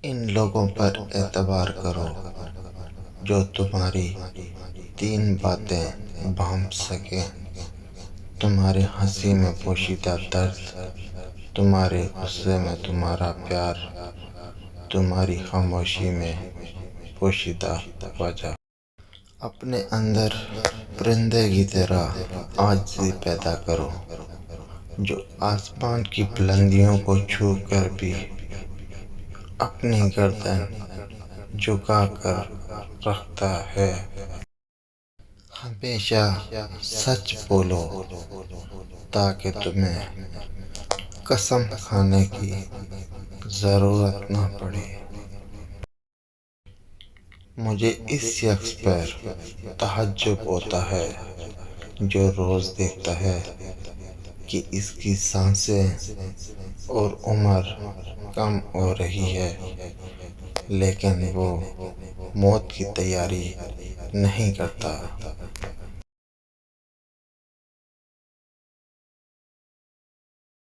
ان لوگوں پر اعتبار کرو جو تمہاری 3 باتیں بھانپ سکیں: تمہاری ہنسی میں پوشیدہ درد، تمہارے غصے میں تمہارا پیار، تمہاری خاموشی میں پوشیدہ وجہ۔ اپنے اندر پرندے کی طرح عاجزی پیدا کرو، جو آسمان کی بلندیوں کو چھو کر بھی اپنی گردن جھکا کر رکھتا ہے۔ ہمیشہ سچ بولو تاکہ تمہیں قسم کھانے کی ضرورت نہ پڑے۔ مجھے اس شخص پر تعجب ہوتا ہے جو روز دیکھتا ہے کہ اس کی سانسیں اور عمر کم ہو رہی ہے، لیکن وہ موت کی تیاری نہیں کرتا۔